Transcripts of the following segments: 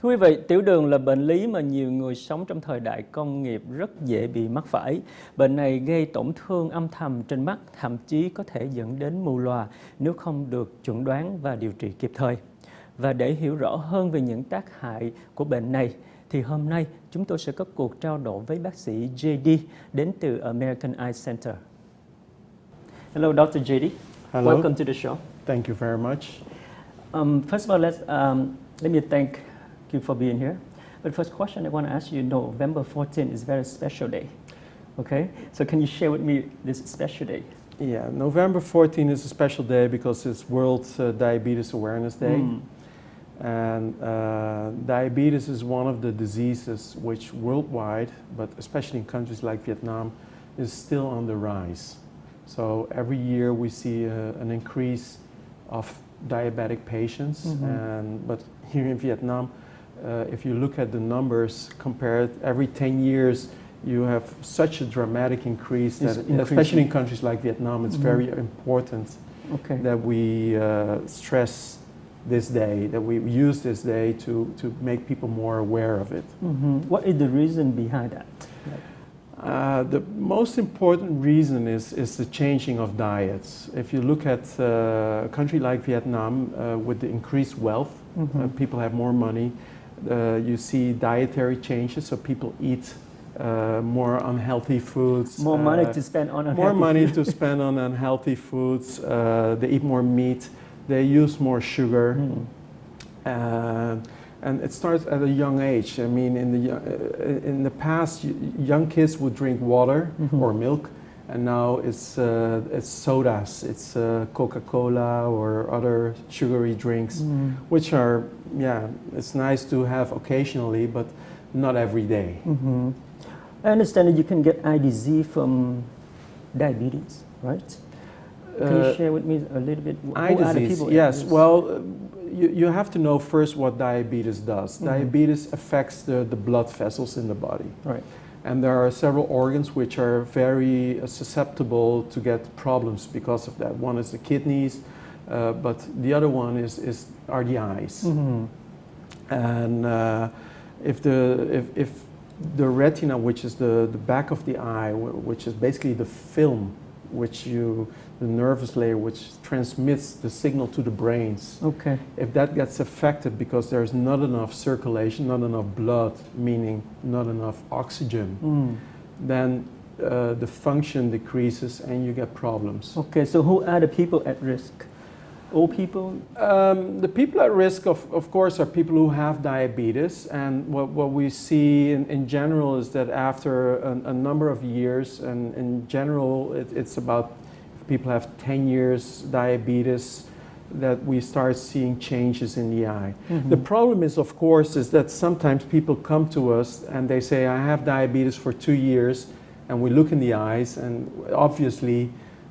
Thưa quý vị, tiểu đường là bệnh lý mà nhiều người sống trong thời đại công nghiệp rất dễ bị mắc phải. Bệnh này gây tổn thương âm thầm trên mắt, thậm chí có thể dẫn đến mù lòa nếu không được chẩn đoán và điều trị kịp thời. Và để hiểu rõ hơn về những tác hại của bệnh này, thì hôm nay chúng tôi sẽ có cuộc trao đổi với bác sĩ JD đến từ American Eye Center. Hello, Dr. JD. Hello. Welcome to the show. Thank you very much. First of all, let me thank you for being here. But first question I want to ask you, November 14th is a very special day. Okay, so can you share with me this special day? Yeah, November 14th is a special day because it's World Diabetes Awareness Day. And diabetes is one of the diseases which worldwide, but especially in countries like Vietnam, is still on the rise. So every year we see an increase of diabetic patients, but here in Vietnam, if you look at the numbers compared every 10 years, you have such a dramatic increase that, especially in countries like Vietnam, it's very important that we stress this day, that we use this day to make people more aware of it. What is the reason behind that? The most important reason is the changing of diets. If you look at a country like Vietnam, with the increased wealth, people have more money, you see dietary changes, so people eat more unhealthy foods. More money to spend on unhealthy More money food. to spend on unhealthy foods. They eat more meat. They use more sugar. And it starts at a young age. I mean, in the past, young kids would drink water or milk, and now it's sodas, it's Coca-Cola or other sugary drinks, which are, it's nice to have occasionally, but not every day. I understand that you can get eye disease from diabetes, right? Can you share with me a little bit? Eye disease, yes. Well, you have to know first what diabetes does. Diabetes affects the blood vessels in the body. Right. And there are several organs which are very susceptible to get problems because of that. One is the kidneys, but the other one are the eyes. And if the retina, which is the back of the eye, which is basically the film, the nervous layer which transmits the signal to the brains. Okay. If that gets affected because there's not enough circulation, not enough blood, meaning not enough oxygen, then the function decreases and you get problems. Okay, so who are the people at risk? Old people? The people at risk, of course, are people who have diabetes, and what we see in general is that after a number of years, and in general it's about, if people have 10 years diabetes, that we start seeing changes in the eye. The problem is, of course, is that sometimes people come to us and they say, I have diabetes for 2 years, and we look in the eyes, and obviously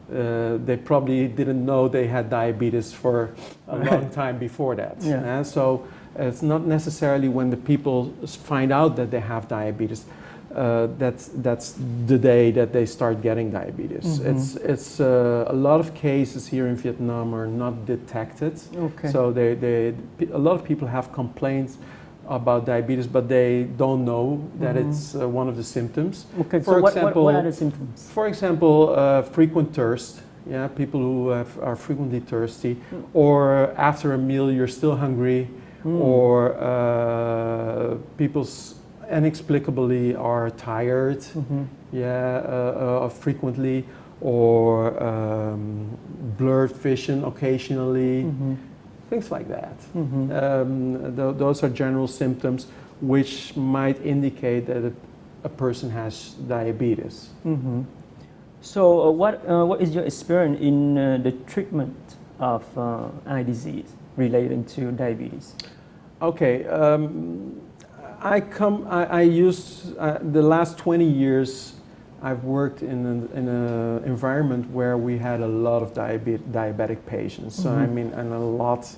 they probably didn't know they had diabetes for a long time before that. So it's not necessarily when the people find out that they have diabetes, that's the day that they start getting diabetes. It's a lot of cases here in Vietnam are not detected. Okay. So a lot of people have complaints about diabetes, but they don't know that it's one of the symptoms. Okay, for so example, what are the symptoms? For example, frequent thirst. Yeah, people who are frequently thirsty, or after a meal you're still hungry, or people inexplicably are tired, frequently, or blurred vision occasionally. Things like that. Those are general symptoms which might indicate that a person has diabetes. So what is your experience in the treatment of eye disease relating to diabetes? Okay, I use the last 20 years I've worked in an environment where we had a lot of diabetic patients. So I mean, and a lot.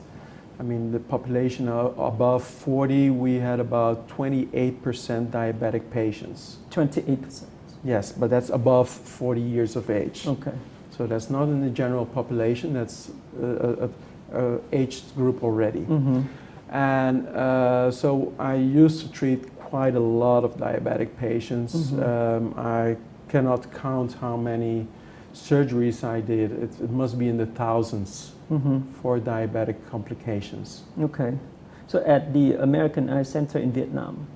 I mean, the population above 40, we had about 28% diabetic patients. 28%. Yes, but that's above 40 years of age. Okay. So that's not in the general population. That's a aged group already. And so I used to treat quite a lot of diabetic patients. I cannot count how many surgeries I did. It must be in the thousands for diabetic complications. Okay. So at the American Eye Center in Vietnam,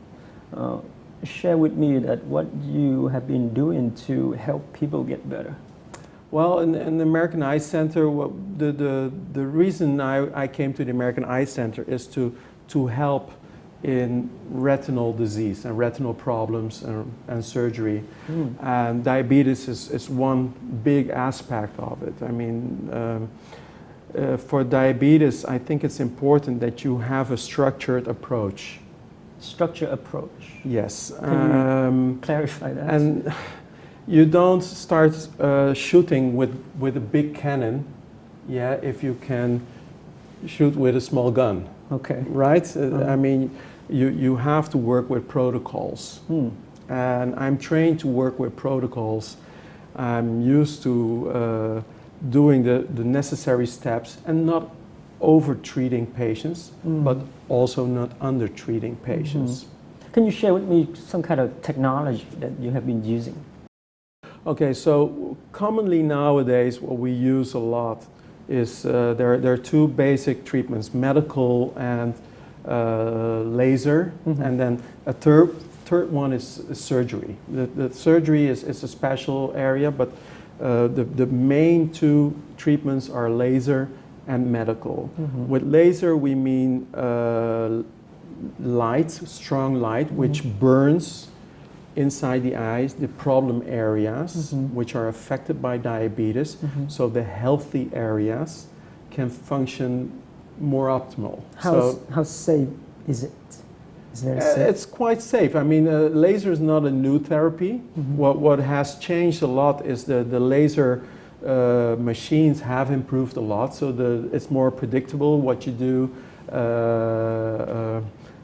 share with me that what you have been doing to help people get better. Well, in the American Eye Center, the reason I came to the American Eye Center is to help in retinal disease and retinal problems and surgery. And diabetes is one big aspect of it. I mean, for diabetes, I think it's important that you have a structured approach. Structured approach? Yes. Can you clarify that? And you don't start shooting with a big cannon, if you can shoot with a small gun. Okay. Right? I mean, you have to work with protocols. And I'm trained to work with protocols. I'm used to doing the necessary steps and not over-treating patients, but also not under-treating patients. Can you share with me some kind of technology that you have been using? Okay, so commonly nowadays what we use a lot is there are two basic treatments, medical and laser, and then a third one is surgery. The surgery is a special area, but the main two treatments are laser and medical. With laser we mean light, strong light, which burns inside the eyes the problem areas which are affected by diabetes, so the healthy areas can function more optimal. How safe is it? Is it very safe? It's quite safe. I mean, laser is not a new therapy. What has changed a lot is the laser machines have improved a lot, so it's more predictable what you do,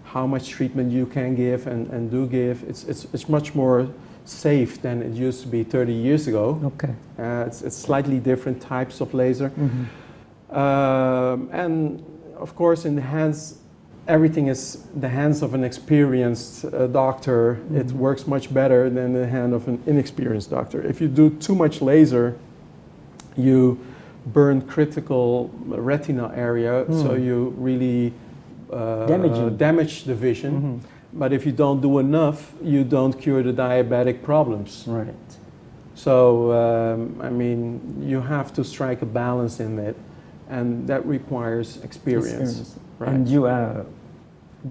how much treatment you can give and do give. It's much more safe than it used to be 30 years ago. Okay. It's slightly different types of laser. And of course in the hands, everything is the hands of an experienced doctor. It works much better than the hand of an inexperienced doctor. If you do too much laser, you burn critical retina area, so you really damage the vision. But if you don't do enough, you don't cure the diabetic problems. Right. So, I mean, you have to strike a balance in it, and that requires experience. Right. And you are?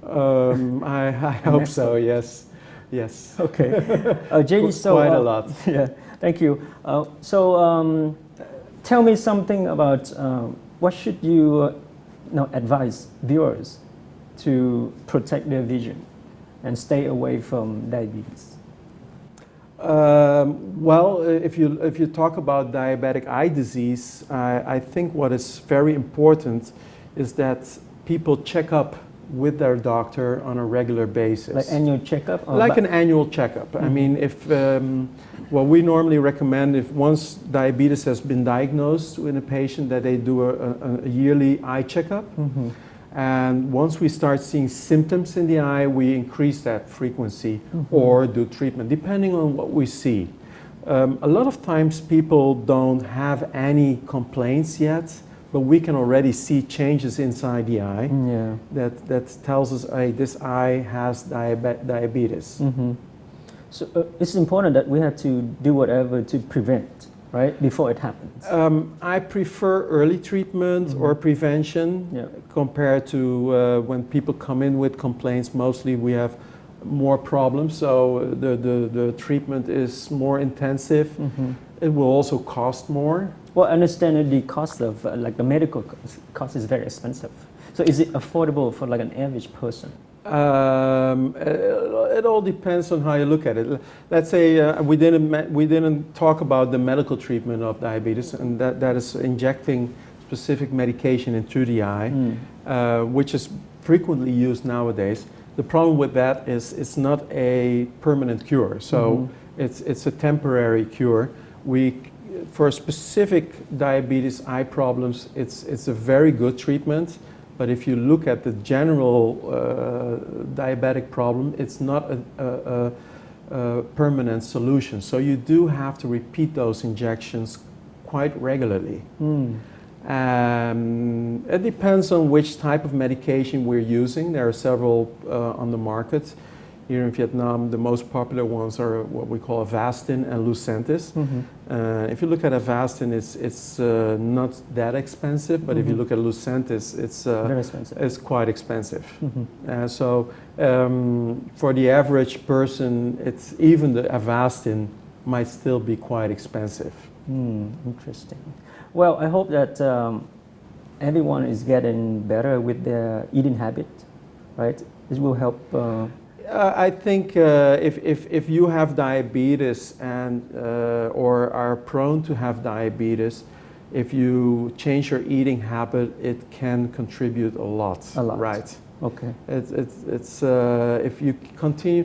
I hope so, yes. Yes. Okay. JD, so quite a lot. Yeah, thank you. Tell me something about what should you advise viewers to protect their vision and stay away from diabetes? Well, if you talk about diabetic eye disease, I think what is very important is that people check up with their doctor on a regular basis. Like annual checkup? Like an annual checkup. I mean, if what we normally recommend, if once diabetes has been diagnosed in a patient, that they do a yearly eye checkup. And once we start seeing symptoms in the eye, we increase that frequency or do treatment, depending on what we see. A lot of times people don't have any complaints yet, but we can already see changes inside the eye that tells us, hey, this eye has diabetes. So it's important that we have to do whatever to prevent, right, before it happens. I prefer early treatment or prevention compared to when people come in with complaints. Mostly we have more problems, so the treatment is more intensive. It will also cost more. Well, I understand that the cost of like the medical cost is very expensive. So is it affordable for like an average person? It all depends on how you look at it. Let's say we didn't talk about the medical treatment of diabetes, and that is injecting specific medication into the eye, which is frequently used nowadays. The problem with that is it's not a permanent cure, so it's a temporary cure. For specific diabetes eye problems, it's a very good treatment, But if you look at the general diabetic problem, it's not a permanent solution. So you do have to repeat those injections quite regularly. It depends on which type of medication we're using. There are several on the market. Here in Vietnam, the most popular ones are what we call Avastin and Lucentis. If you look at Avastin, it's not that expensive, but if you look at Lucentis, Very expensive. it's quite expensive. So for the average person, it's even the Avastin might still be quite expensive. Interesting. Well, I hope that everyone is getting better with their eating habit, right? This will help. I think if you have diabetes and or are prone to have diabetes, if you change your eating habit, it can contribute a lot. A lot. Right. Okay. It's if you continue,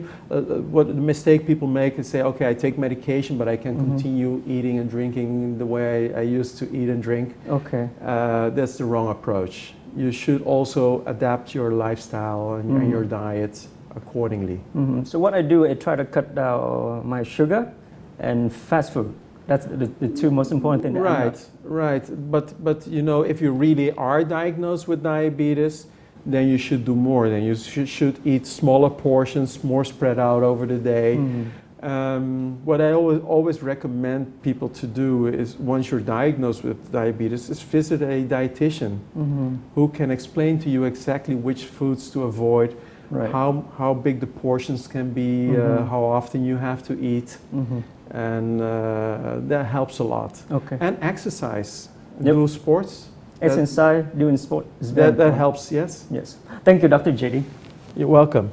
what the mistake people make is say, okay, I take medication, but I can continue eating and drinking the way I used to eat and drink. Okay. That's the wrong approach. You should also adapt your lifestyle and your diet accordingly. So what I do, I try to cut down my sugar and fast food. That's the two most important things. Right. But you know, if you really are diagnosed with diabetes, then you should do more. Then you should eat smaller portions, more spread out over the day. What I always recommend people to do is, once you're diagnosed with diabetes, is visit a dietitian who can explain to you exactly which foods to avoid, how big the portions can be, how often you have to eat, and that helps a lot. Okay. And exercise, do sports. Exercise, doing sport is very That important. helps, yes. Yes. Thank you, Dr. JD. You're welcome.